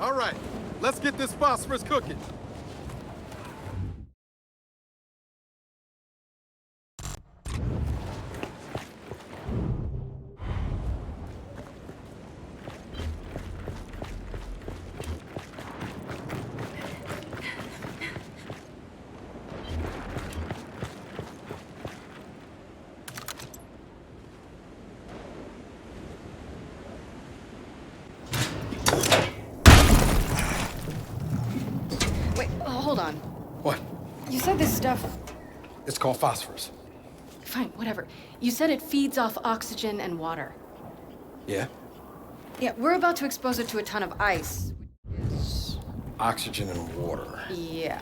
All right, let's get this phosphorus cooking. Hold on. What? You said this stuff... It's called phosphorus. Fine, whatever. You said it feeds off oxygen and water. Yeah? Yeah, we're about to expose it to a ton of ice. Oxygen and water. Yeah.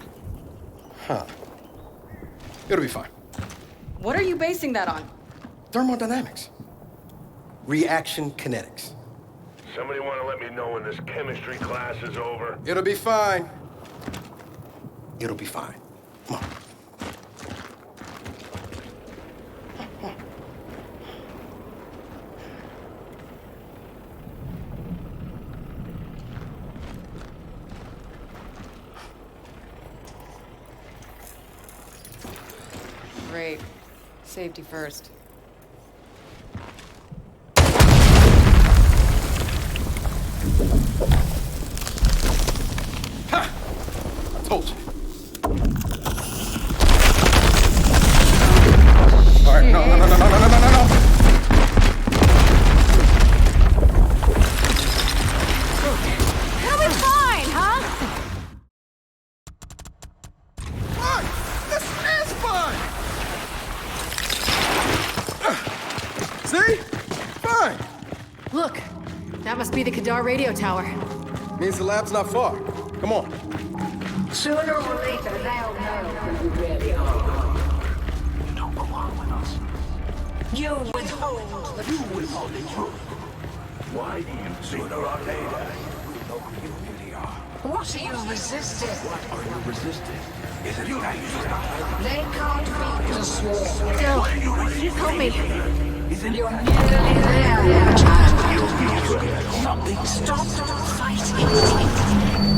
Huh. It'll be fine. What are you basing that on? Thermodynamics. Reaction kinetics. Somebody want to let me know when this chemistry class is over? It'll be fine. It'll be fine. Come on. Great. Safety first. Ha! I told you. All right, no. It'll be fine, huh? Fine! This is fine! See? Fine! Look, that must be the Kadar radio tower. Means the lab's not far. Come on. Sooner or later, they'll know who you really are. You don't belong with us. You withhold the truth. Why do you sooner or later? We know who you really are. What are you resisting? What are you resisting? Is it that you They can't beat the swarm. Dill, resist? help me. Isn't You're nearly there, child. something? Stop fighting.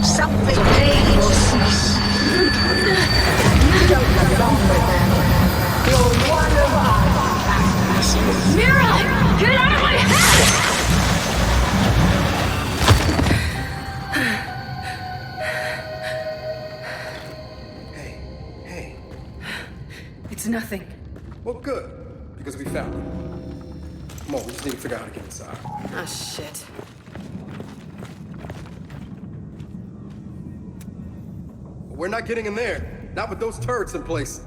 Something made will cease. You don't belong with them. You're one of us. Mira! Get out of my head! Hey. It's nothing. Well, good. Because we found it. Come on, we just need to figure out how to get inside. Ah, shit. We're not getting in there. Not with those turrets in place.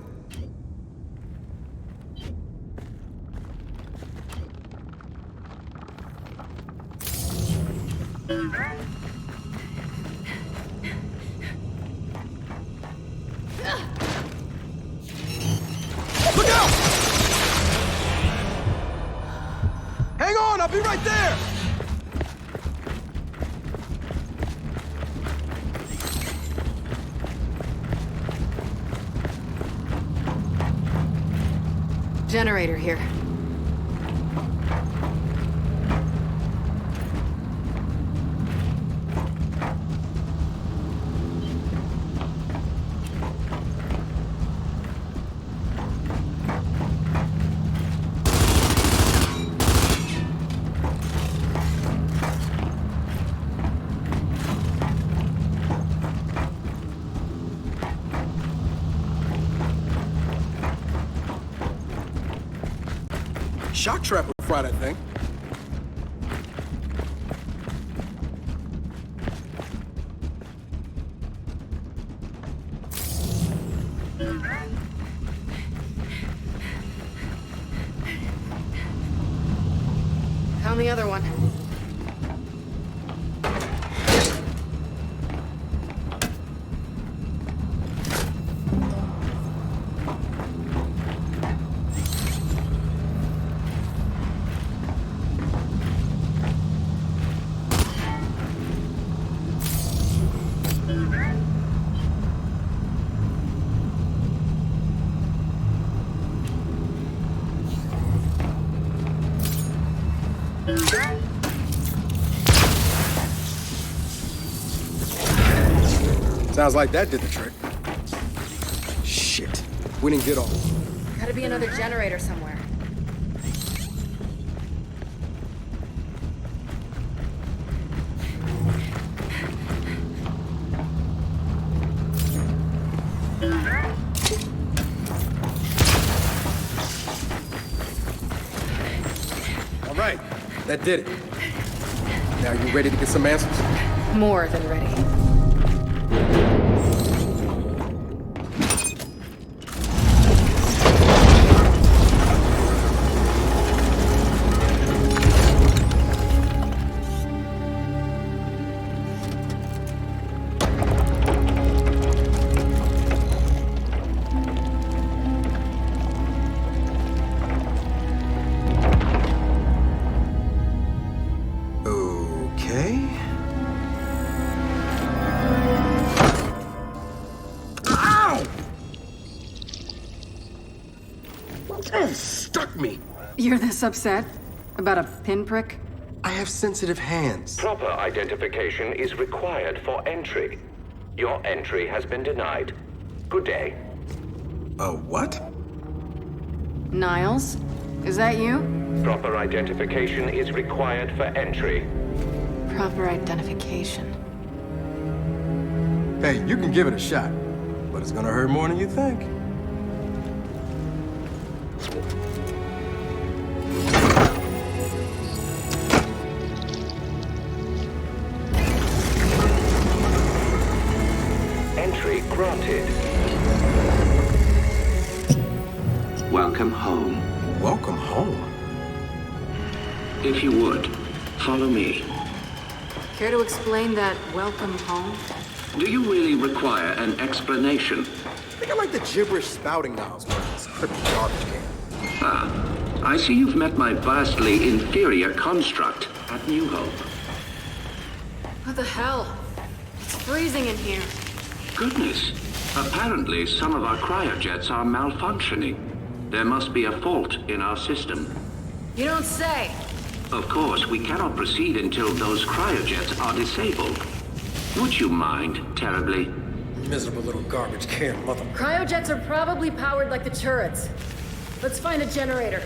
Look out! Hang on, I'll be right there! Generator here. Shock trap would fry that thing. Found the other one. Sounds like that did the trick. Shit. We didn't get off. Gotta be another generator somewhere. All right, that did it. Now you ready to get some answers? More than ready. Okay. Ow! That stuck me. You're this upset? About a pinprick? I have sensitive hands. Proper identification is required for entry. Your entry has been denied. Good day. What? Niles? Is that you? Proper identification is required for entry. Proper identification. Hey, you can give it a shot, but it's gonna hurt more than you think. Entry granted. Welcome home. Welcome home. If you would, follow me. Care to explain that welcome home? Do you really require an explanation? I think I like the gibberish spouting Niles versus cryptic garbage can. I see you've met my vastly inferior construct at New Hope. What the hell? It's freezing in here. Goodness. Apparently, some of our cryojets are malfunctioning. There must be a fault in our system. You don't say. Of course, we cannot proceed until those cryojets are disabled. Would you mind terribly? Miserable little garbage can, mother. Cryojets are probably powered like the turrets. Let's find a generator.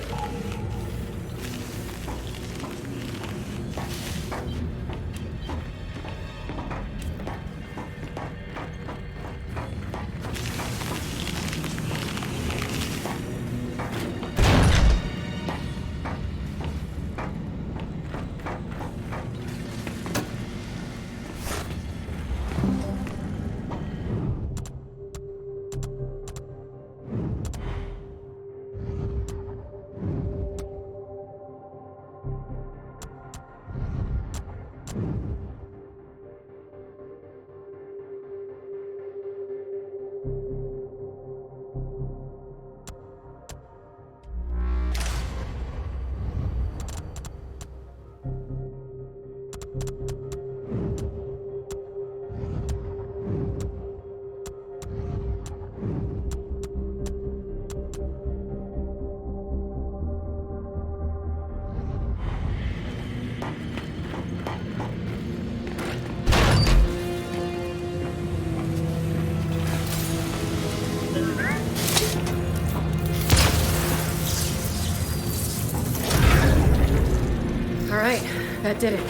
All right, that did it.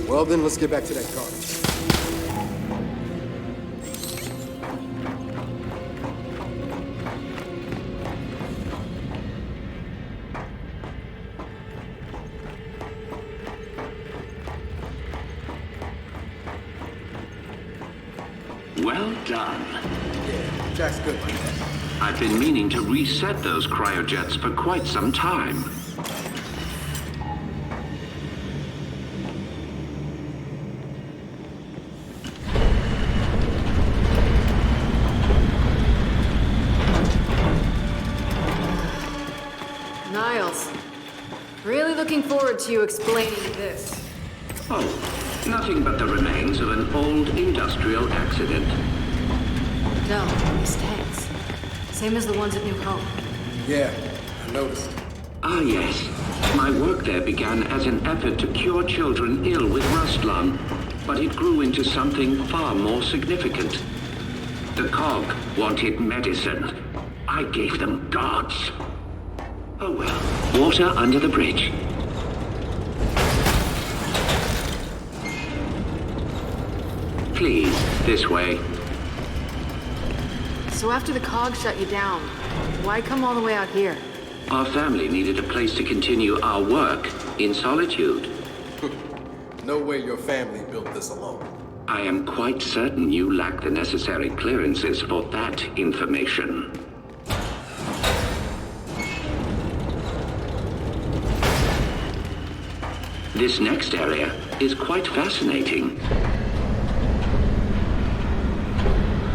Well then, let's get back to that garbage. Well done. Yeah, Jack's good like that. I've been meaning to reset those cryojets for quite some time. Niles. Really looking forward to you explaining this. Oh, nothing but the remains of an old industrial accident. No, these tanks. Same as the ones at New Hope. Yeah, I noticed. Ah, yes. My work there began as an effort to cure children ill with rust lung. but it grew into something far more significant. The Cog wanted medicine. I gave them gods. Oh well, water under the bridge. Please, this way. So after the Cog shut you down, why come all the way out here? Our family needed a place to continue our work in solitude. No way your family built this alone. I am quite certain you lack the necessary clearances for that information. This next area is quite fascinating.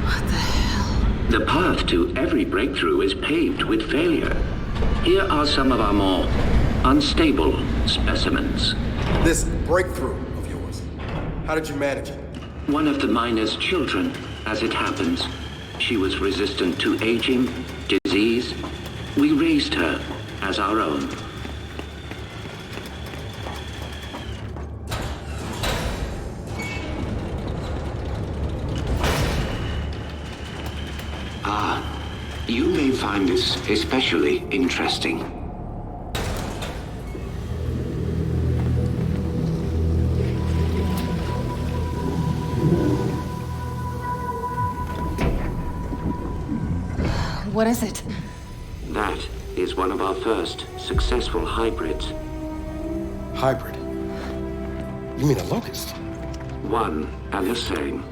What the hell? The path to every breakthrough is paved with failure. Here are some of our more unstable specimens. This breakthrough of yours, how did you manage it? One of the miner's children, as it happens. She was resistant to aging, disease. We raised her as our own. You may find this especially interesting. What is it? That is one of our first successful hybrids. Hybrid? You mean a locust? One and the same.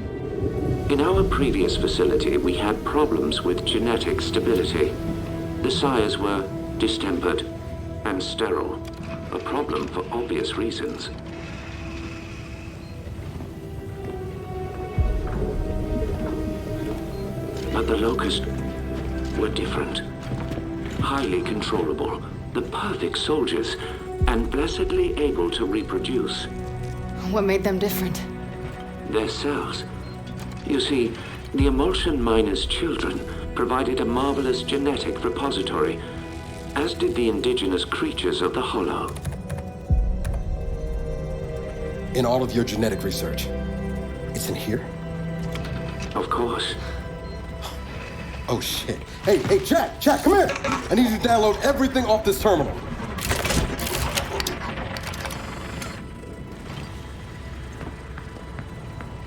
In our previous facility, we had problems with genetic stability. The sires were distempered and sterile, a problem for obvious reasons. But the Locust were different. Highly controllable, the perfect soldiers, and blessedly able to reproduce. What made them different? Their cells. You see, the Emulsion Miner's children provided a marvelous genetic repository, as did the indigenous creatures of the Hollow. In all of your genetic research, it's in here? Of course. Oh shit. Hey, Jack, come here! I need you to download everything off this terminal.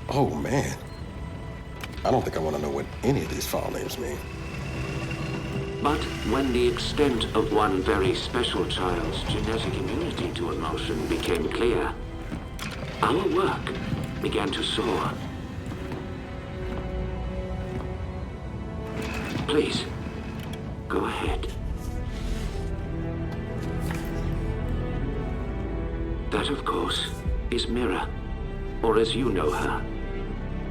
Oh man. I don't think I want to know what any of these file names mean. But when the extent of one very special child's genetic immunity to emulsion became clear, our work began to soar. Please, go ahead. That, of course, is Mira, or as you know her,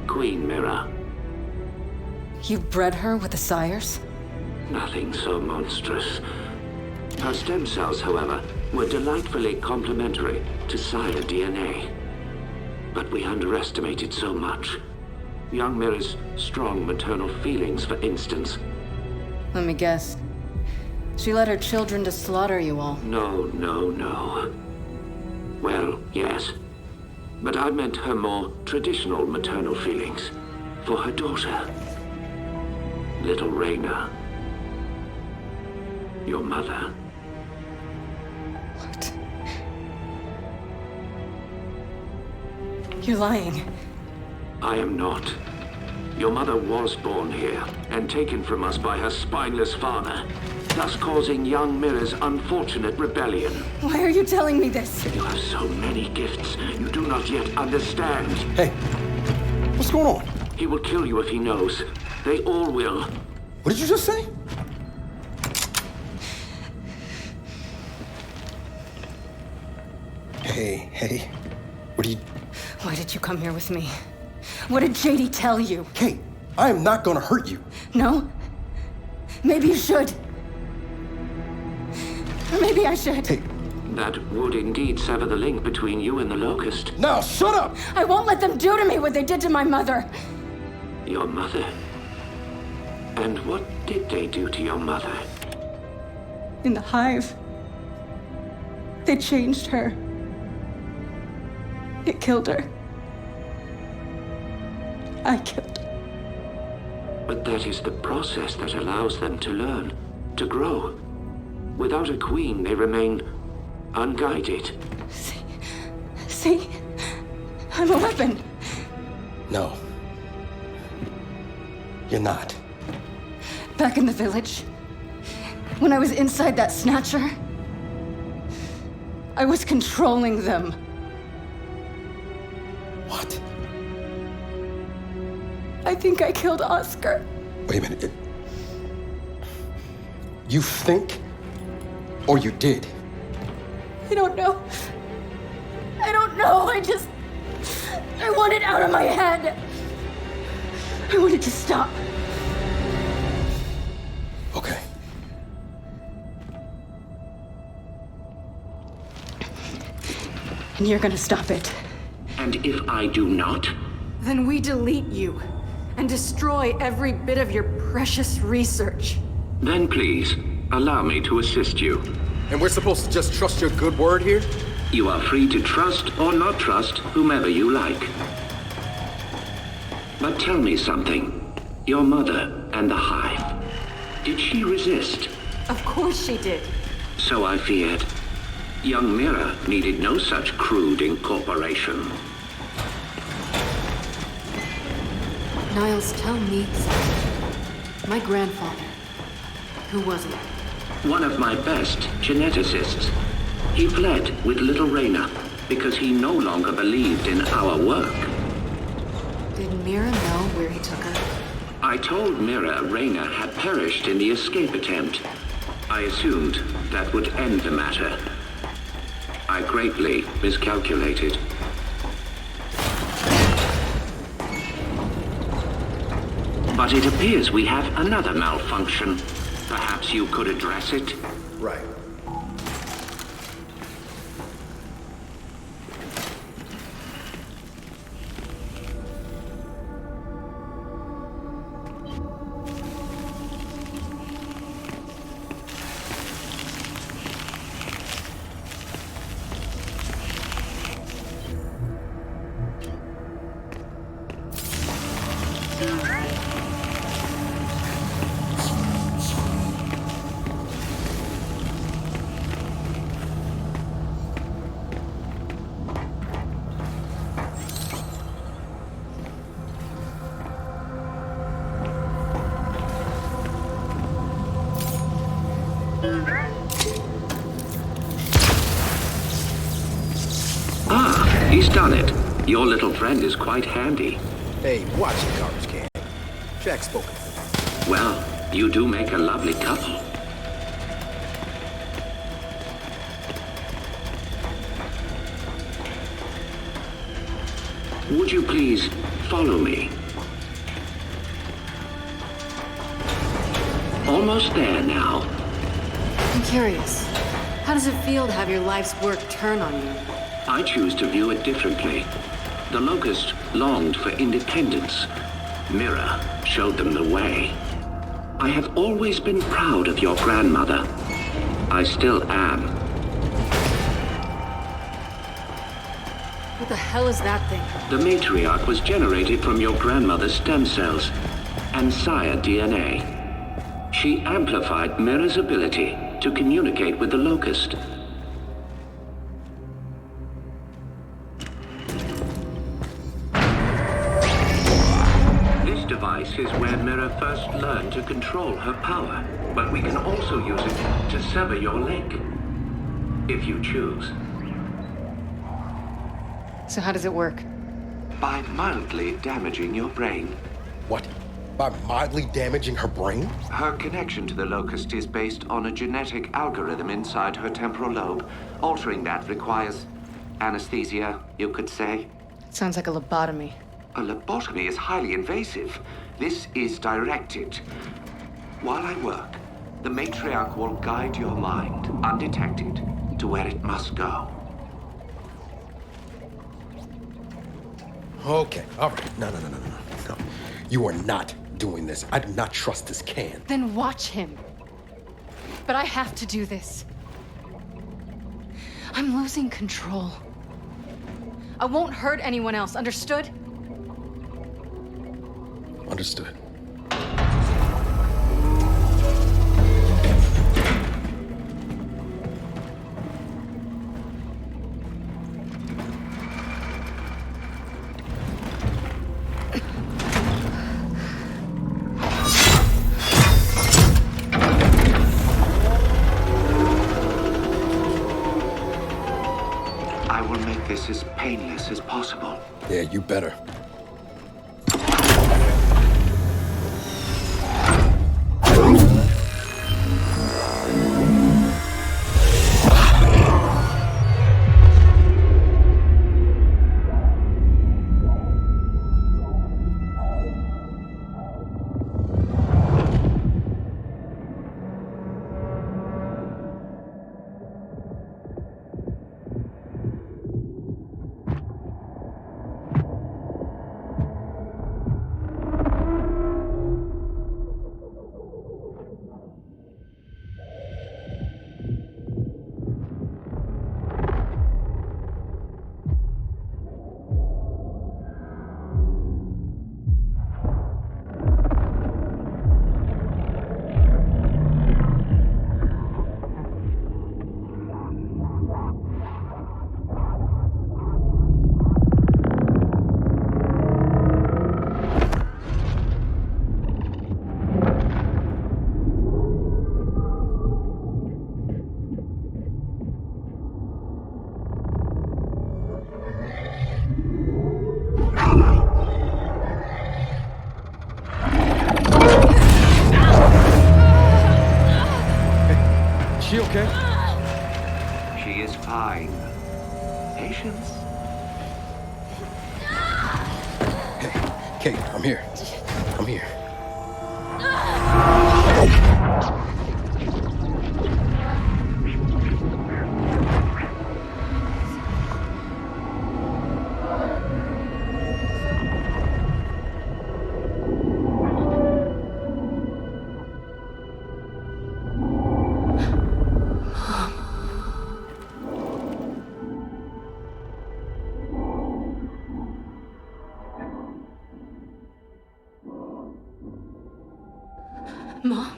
Queen Mira. You bred her with the sires? Nothing so monstrous. Her stem cells, however, were delightfully complementary to sire DNA. But we underestimated so much. Young Mira's strong maternal feelings, for instance. Let me guess. She led her children to slaughter you all. No. Well, yes. But I meant her more traditional maternal feelings for her daughter. Little Raina. Your mother. What? You're lying. I am not. Your mother was born here and taken from us by her spineless father, thus causing young Mira's unfortunate rebellion. Why are you telling me this? You have so many gifts you do not yet understand. Hey, what's going on? He will kill you if he knows. They all will. What did you just say? Hey, what are you... Why did you come here with me? What did JD tell you? Kate, I am not gonna hurt you. No? Maybe you should. Or maybe I should. Hey, That would indeed sever the link between you and the Locust. now shut up! I won't let them do to me what they did to my mother. Your mother? And what did they do to your mother? In the hive, they changed her. It killed her. I killed. But that is the process that allows them to learn, to grow. Without a queen, they remain unguided. See? I'm a weapon. No. You're not. Back in the village, when I was inside that snatcher, I was controlling them. What? I think I killed Oscar. Wait a minute. You think or you did? I don't know. I don't know. I want it out of my head. I want it to stop. Okay. And you're gonna stop it. And if I do not? Then we delete you and destroy every bit of your precious research. Then please, allow me to assist you. And we're supposed to just trust your good word here? You are free to trust or not trust whomever you like. But tell me something. Your mother and the Hive. Did she resist? Of course she did. So I feared. Young Mira needed no such crude incorporation. Niles, tell me something. My grandfather. Who was he? One of my best geneticists. He fled with little Reyna because he no longer believed in our work. Did Mira know where he took her? I told Mira Reyna had perished in the escape attempt. I assumed that would end the matter. I greatly miscalculated. But it appears we have another malfunction. Perhaps you could address it? Right. Ah, he's done it. Your little friend is quite handy. Hey, watch the garbage can. Jack's spoken. Well, you do make a lovely couple. Would you please follow me? Almost there now. I'm curious. How does it feel to have your life's work turn on you? I choose to view it differently. The Locust longed for independence. Mira showed them the way. I have always been proud of your grandmother. I still am. What the hell is that thing? The matriarch was generated from your grandmother's stem cells and sire DNA. She amplified Mira's ability to communicate with the Locust. This device is where Mira first learned to control her power, but we can also use it to sever your link, if you choose. So how does it work? By mildly damaging your brain. What? By mildly damaging her brain? Her connection to the Locust is based on a genetic algorithm inside her temporal lobe. Altering that requires anesthesia, you could say. Sounds like a lobotomy. A lobotomy is highly invasive. This is directed. While I work, the matriarch will guide your mind, undetected, to where it must go. Okay, all right. No. You are not doing this. I do not trust this can. Then watch him. But I have to do this. I'm losing control. I won't hurt anyone else, understood? Understood. I will make this as painless as possible. Yeah, you better. She okay? She is fine. Patience. Kate, I'm here. I'm here. Mom?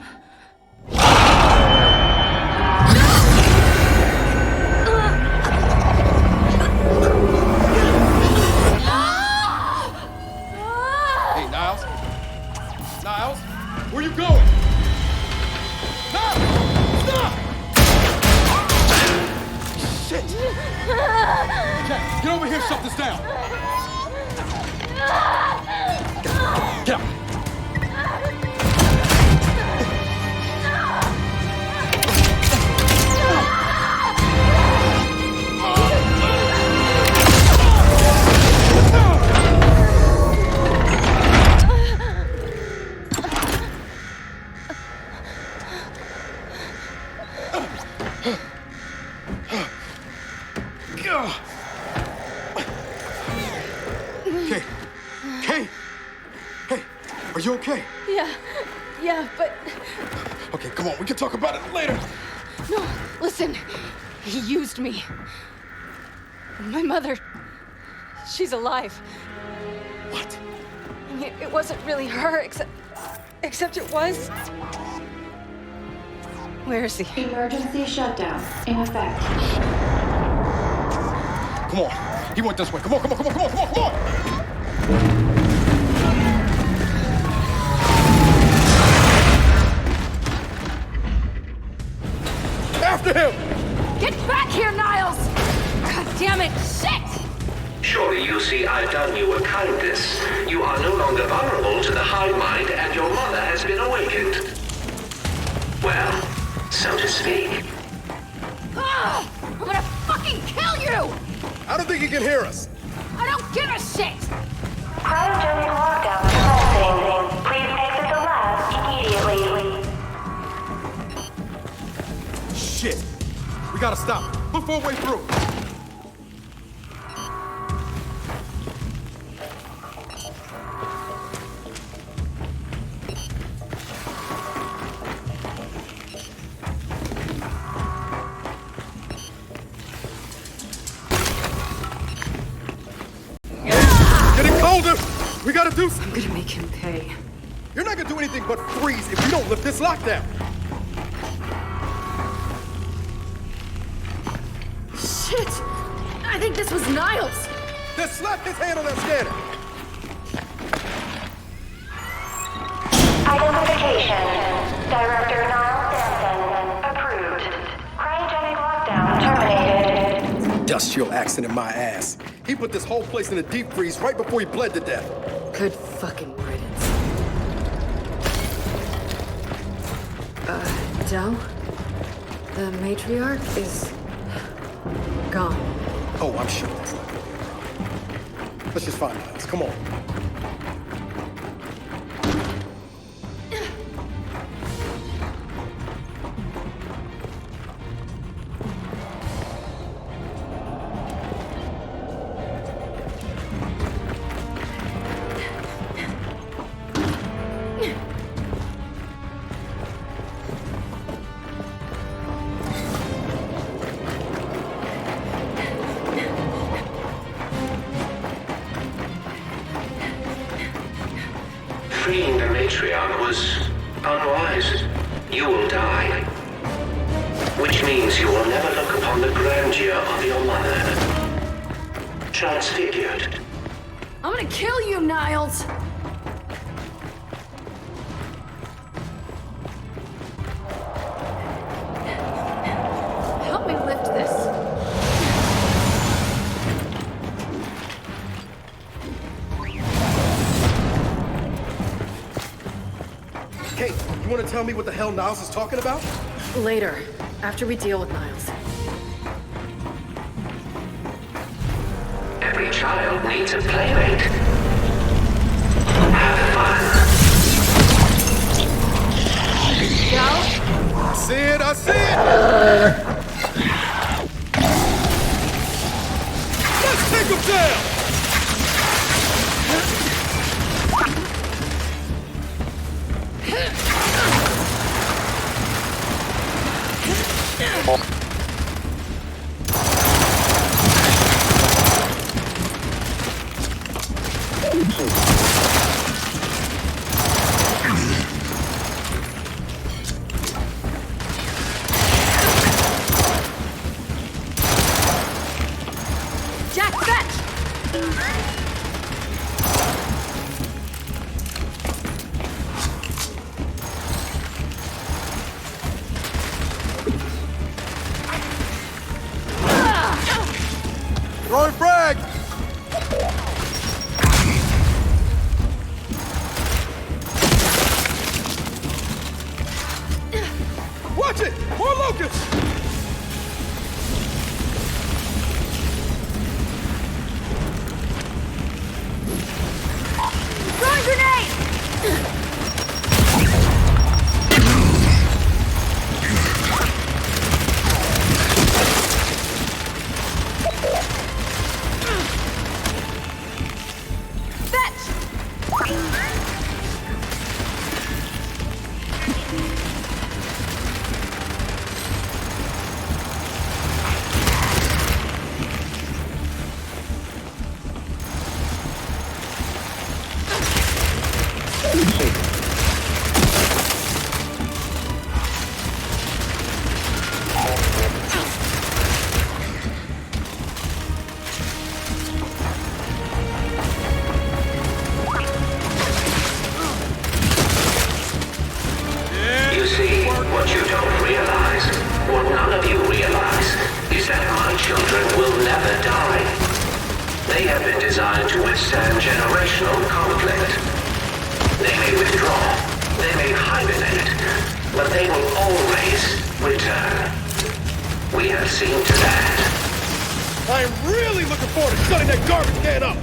Hey, Niles? Niles? Where you going? Niles! Stop! Shit! Jack, get over here, shut this down! Get up! Kate! Kate! Hey, are you okay? Yeah, but Okay, come on, we can talk about it later. no, listen. He used me. My mother, she's alive. What? And it wasn't really her, except it was. Where is he? Emergency shutdown in effect. Come on, he went this way. Come on, come on, come on, come on, come on, come on! After him! Get back here, Niles! God damn it! Shit! Surely you see I've done you a kindness. You are no longer vulnerable to the hive mind, and your mother has been awakened. Well, so to speak. Ah! I'm gonna fucking kill you! I don't think he can hear us. I don't give a shit! Cryogenic lockdown commencing. Please exit the lab immediately. Shit! We gotta stop. Look for a way through. Getting colder! We gotta do something! I'm gonna make him pay. You're not gonna do anything but freeze if you don't lift this lockdown. Shit! I think this was Niles! Just slap his hand on that scanner. Identification. Director Niles Denson. Approved. Cryogenic lockdown terminated. Industrial accident, my ass. He put this whole place in a deep freeze right before he bled to death. Good fucking riddance. Del? The matriarch is... gone. Oh, I'm sure that's not good. Let's just find Niles. Come on. Freeing the matriarch was unwise. You will die. Which means you will never look upon the grandeur of your mother. Transfigured. I'm gonna kill you, Niles! Help me lift this. Kate, you want to tell me what the hell Niles is talking about? Later, after we deal with Niles. Every child needs a playmate. Have fun. I see it, I see it! Let's take him down! Jack, fetch! Throwing frag! Watch it! More locusts! Throwing grenade! You see, what you don't realize, what none of you realize, is that my children will never die. They have been designed to withstand generational conflict. They may withdraw, they may hibernate, but they will always return. We have seen to that. I am really looking forward to shutting that garbage can up!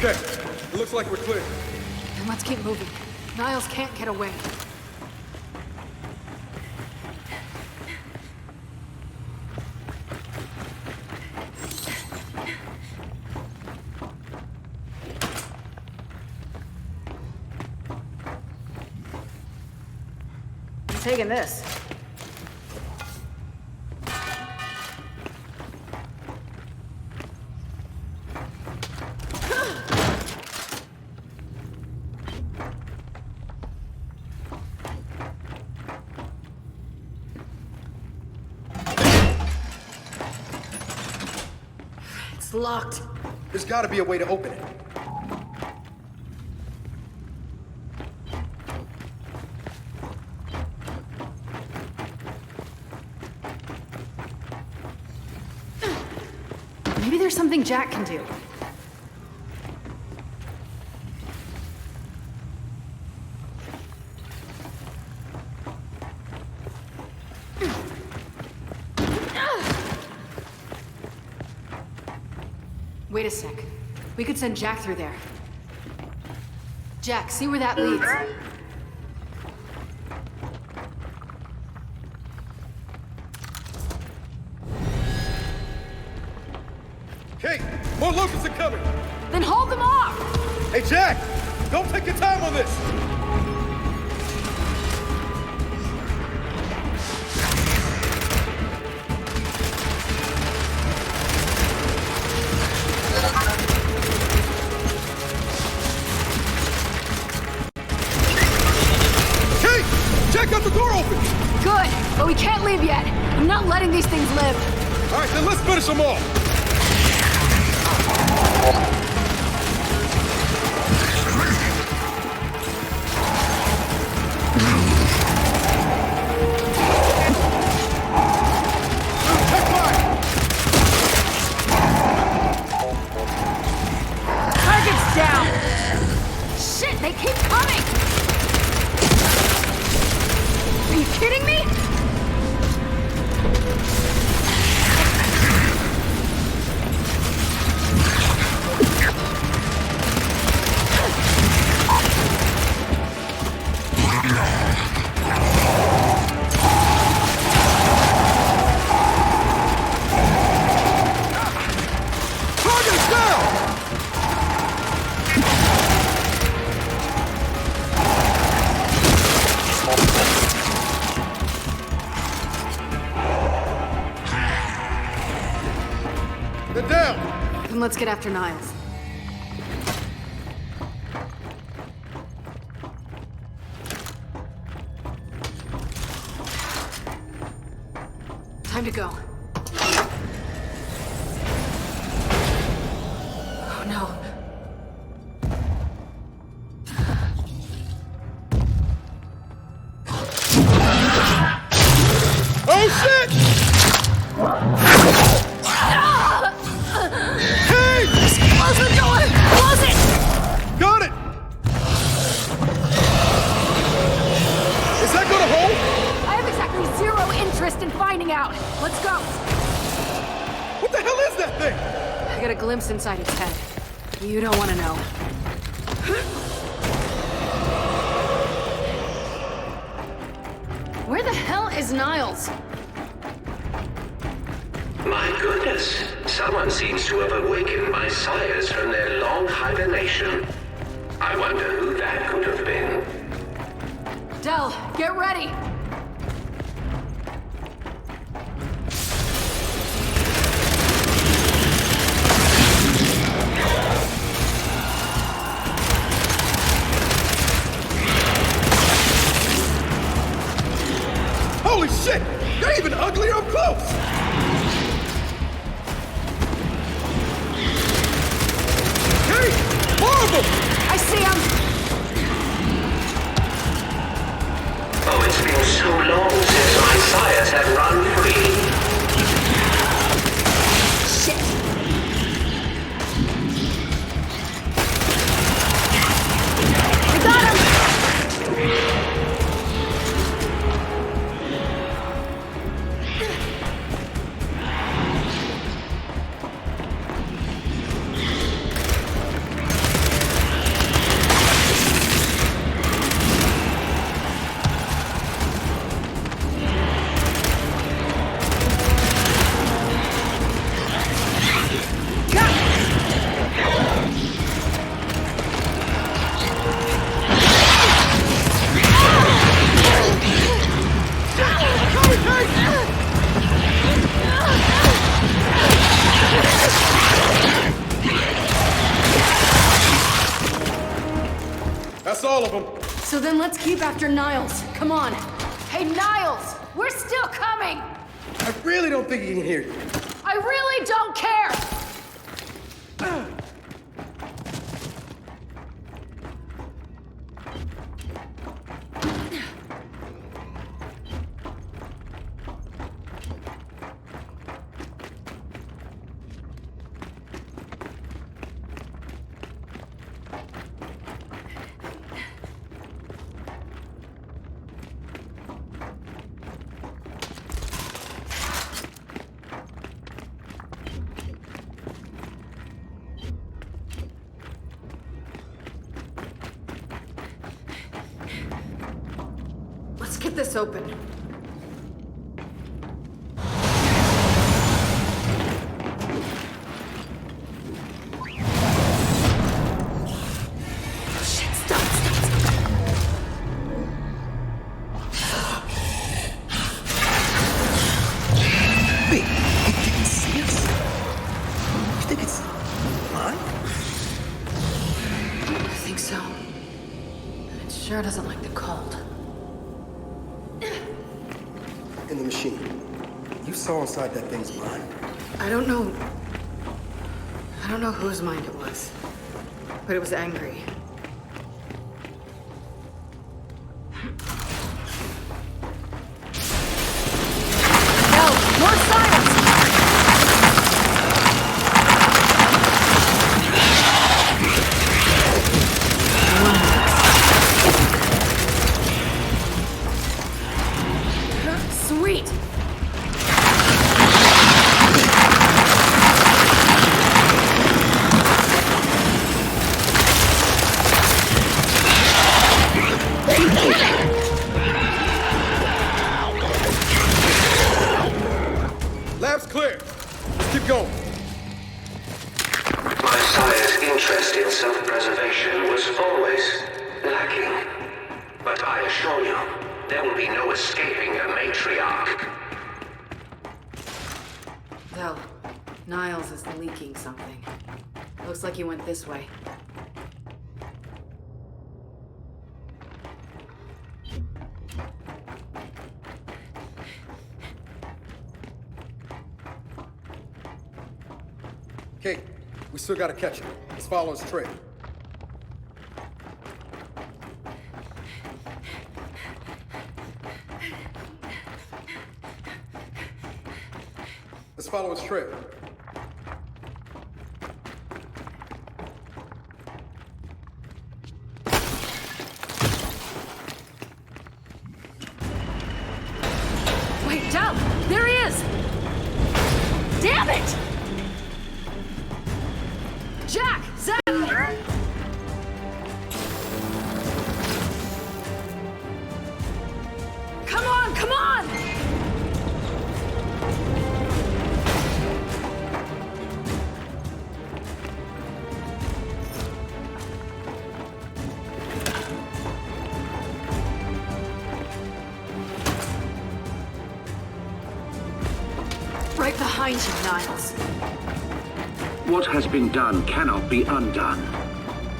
Okay, it looks like we're clear. Then let's keep moving. Niles can't get away. I'm taking this. It's locked. There's gotta be a way to open it. Maybe there's something Jack can do. Wait a sec. We could send Jack through there. Jack, see where that leads. Kate, more locusts are coming! Then hold them off! Hey, Jack! Don't take your time on this! Kate! Jack got the door open! Good, but we can't leave yet. I'm not letting these things live. All right, then let's finish them all! Check fire! Target's down! Shit, they keep coming! Are you kidding me? Target's down! They're down! Then let's get after Niles. Time to go. Oh no. Oh shit! Hey! Close the door! Close it! Got it! Is that gonna hold? I have exactly zero interest in finding out. Let's go. What the hell is that thing? I got a glimpse inside its head. You don't want to know. Where the hell is Niles? My goodness. Someone seems to have awakened my sires from their long hibernation. I wonder who that could have been. Del, get ready! Holy shit! They're even uglier up close! Hey! More of them! I see him! Oh, it's been so long since my sires have run free. Shit! I got him! So then let's keep after Niles. Come on. Hey, Niles! We're still coming! I really don't think he can hear you. I really don't care! Let's get this open. Shit, stop. Wait, it didn't see us? You think it's mine? I think so. It sure doesn't like the cold. In the machine. You saw inside that thing's mind. I don't know whose mind it was, but it was angry. No, more silence! Sweet! Lab's clear. Let's keep going. My sire's interest in self-preservation was always lacking. But I assure you, there will be no escaping a matriarch. Del, Niles is leaking something. Looks like he went this way. Kate, we still gotta catch him. Let's follow his trail. Let's follow his trail. Wait, Del! There he is! Damn it! Jack! Zach! Come on, come on! Right behind you, Niles. What has been done cannot be undone.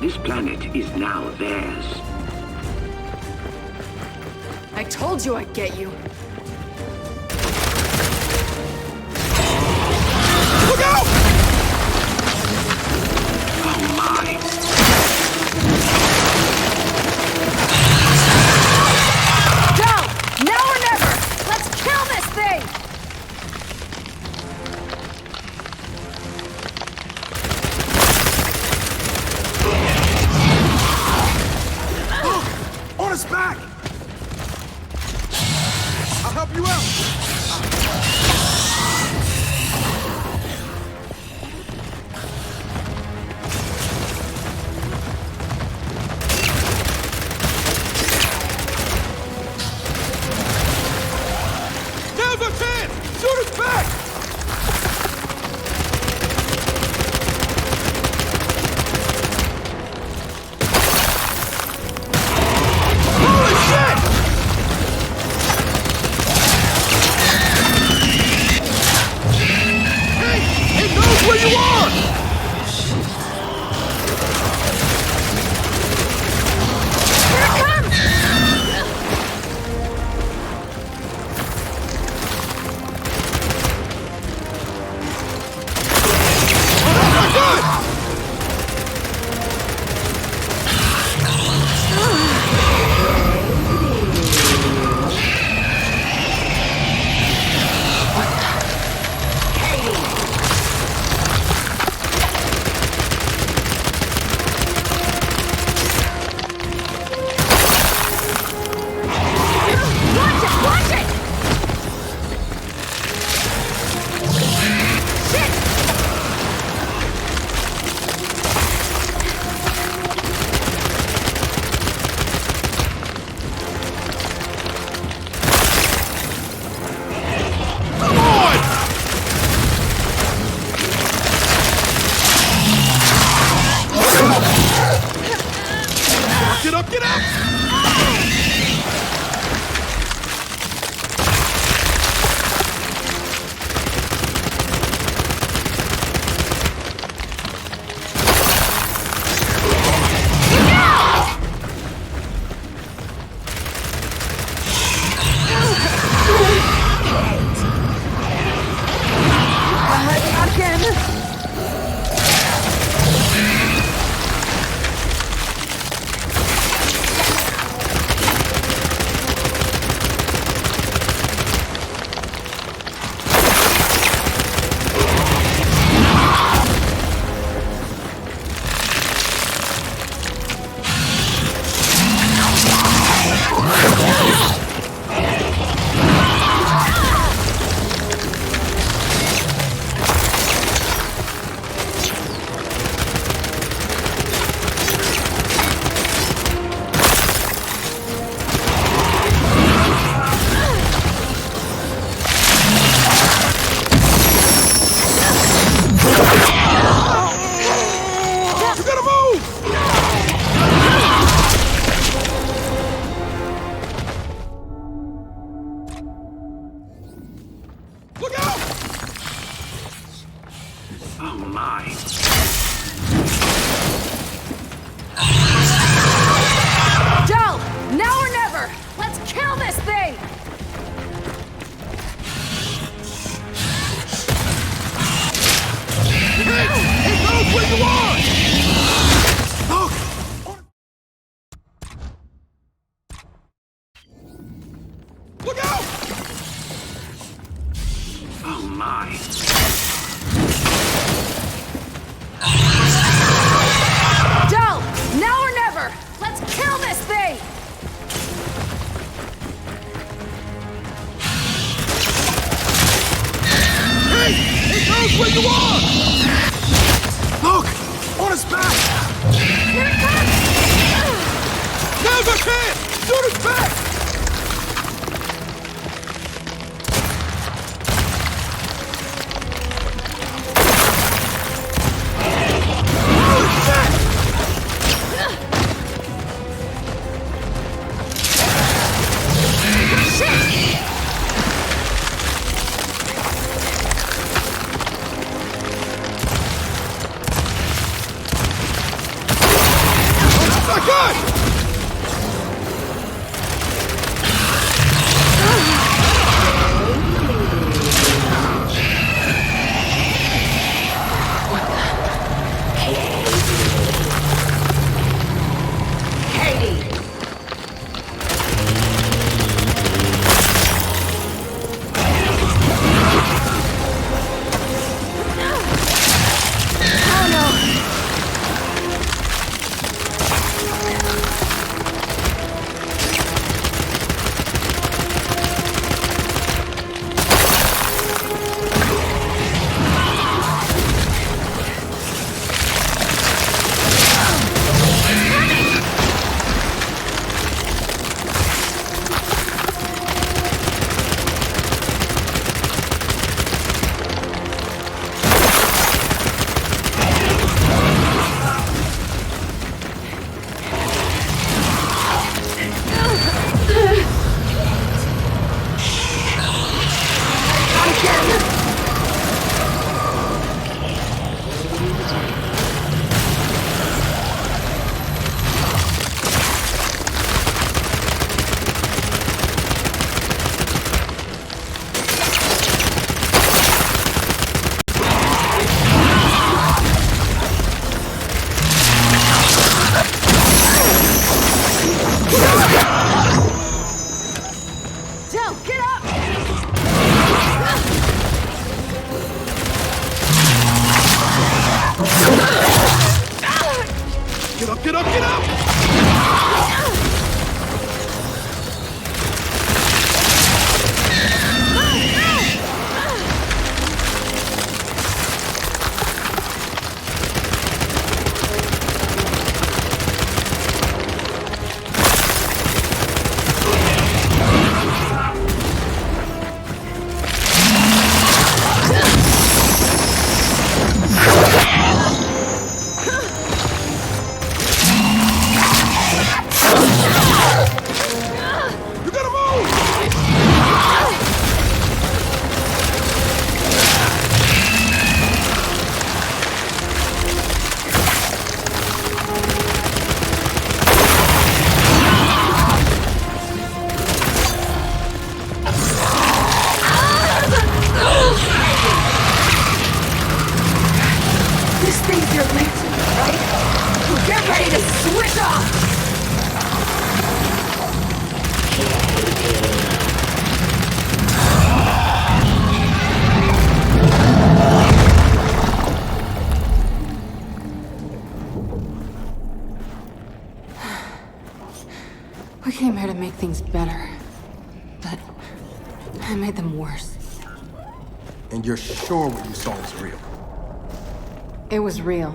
This planet is now theirs. I told you I'd get you. Look out! Oh my! Go! Now or never! Let's kill this thing! On his back! I'll help you out! Now's our chance! Shoot us back! Holy shit! Look out! Oh my. Del! Now or never! Let's kill this thing! Hey! It knows where you are! Look! On his back! Here it comes! Now's our chance! Shoot his back! Get up, get up! We came here to make things better, but I made them worse. And you're sure what you saw was real? It was real.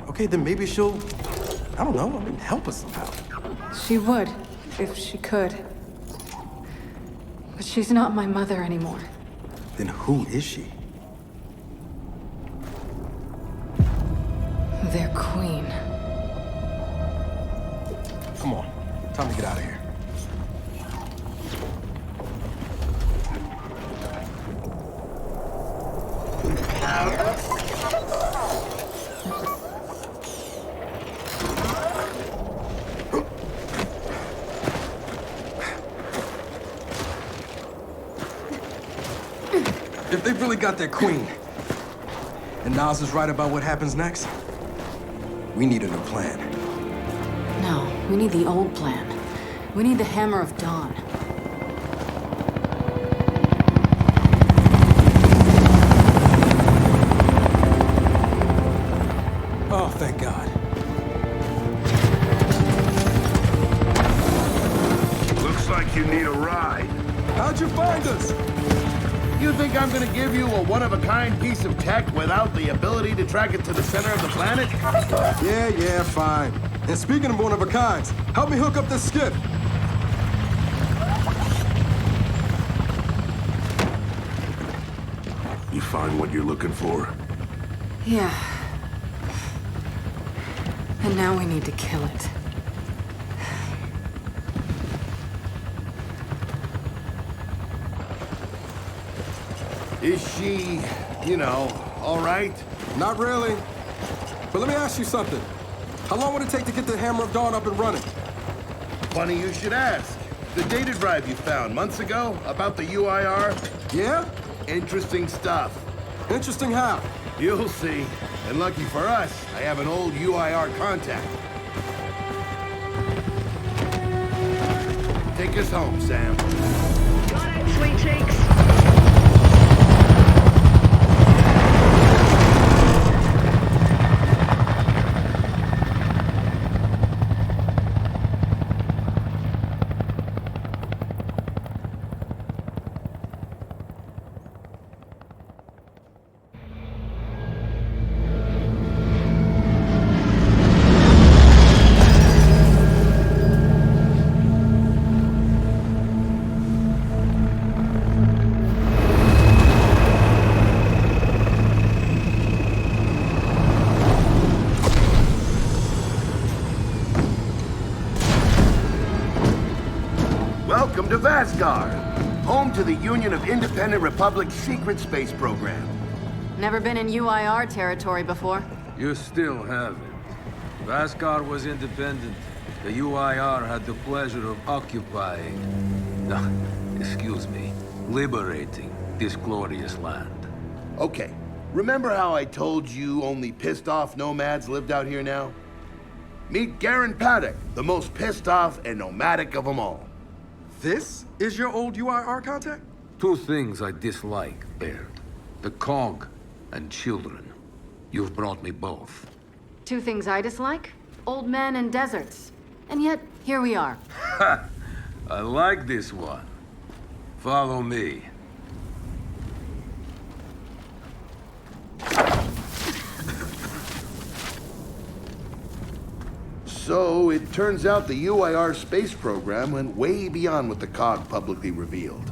Okay, then maybe she'll, I don't know, help us somehow. She would, if she could. But she's not my mother anymore. Then who is she? Their queen. Come on, time to get out of here. If they've really got their queen, and Niles is right about what happens next, we need a new plan. No, we need the old plan. We need the Hammer of Dawn. like you need a ride. How'd you find us? You think I'm gonna give you a one-of-a-kind piece of tech without the ability to track it to the center of the planet? Yeah, fine. And speaking of one-of-a-kinds, help me hook up this skiff. You find what you're looking for? Yeah. And now we need to kill it. Is she, all right? Not really. But let me ask you something. How long would it take to get the Hammer of Dawn up and running? Funny you should ask. The data drive you found months ago about the UIR? Yeah? Interesting stuff. Interesting how? You'll see. And lucky for us, I have an old UIR contact. Take us home, Sam. Got it, sweet cheeks. Welcome to Vasgar, home to the Union of Independent Republic's secret space program. Never been in UIR territory before? You still haven't. Vasgar was independent. The UIR had the pleasure of occupying... No, excuse me, liberating this glorious land. Okay, remember how I told you only pissed-off nomads lived out here now? Meet Garen Paddock, the most pissed-off and nomadic of them all. This is your old UIR contact? Two things I dislike, Baird. The Cog and children. You've brought me both. Two things I dislike? Old men and deserts. And yet, here we are. Ha! I like this one. Follow me. So, it turns out the UIR space program went way beyond what the COG publicly revealed.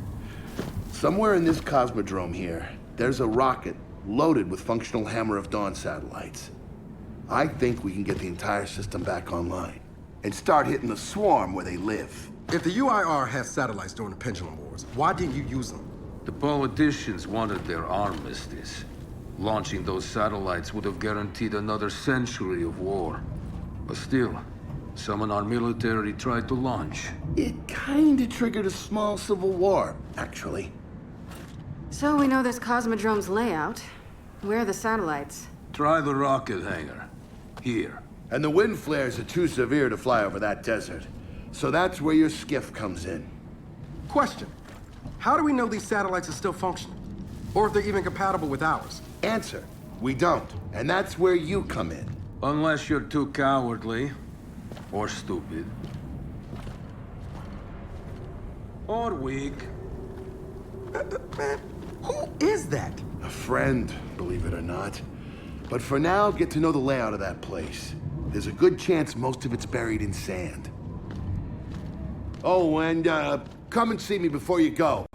Somewhere in this cosmodrome here, there's a rocket loaded with functional Hammer of Dawn satellites. I think we can get the entire system back online and start hitting the swarm where they live. If the UIR has satellites during the Pendulum Wars, why didn't you use them? The politicians wanted their armistice. Launching those satellites would have guaranteed another century of war. But still, some in our military tried to launch. It kinda triggered a small civil war, actually. So we know this Cosmodrome's layout. Where are the satellites? Try the rocket hangar. Here. And the wind flares are too severe to fly over that desert. So that's where your skiff comes in. Question. How do we know these satellites are still functional? Or if they're even compatible with ours? Answer. We don't. And that's where you come in. Unless you're too cowardly. Or stupid. Or weak. Man, who is that? A friend, believe it or not. But for now, get to know the layout of that place. There's a good chance most of it's buried in sand. Oh, and come and see me before you go.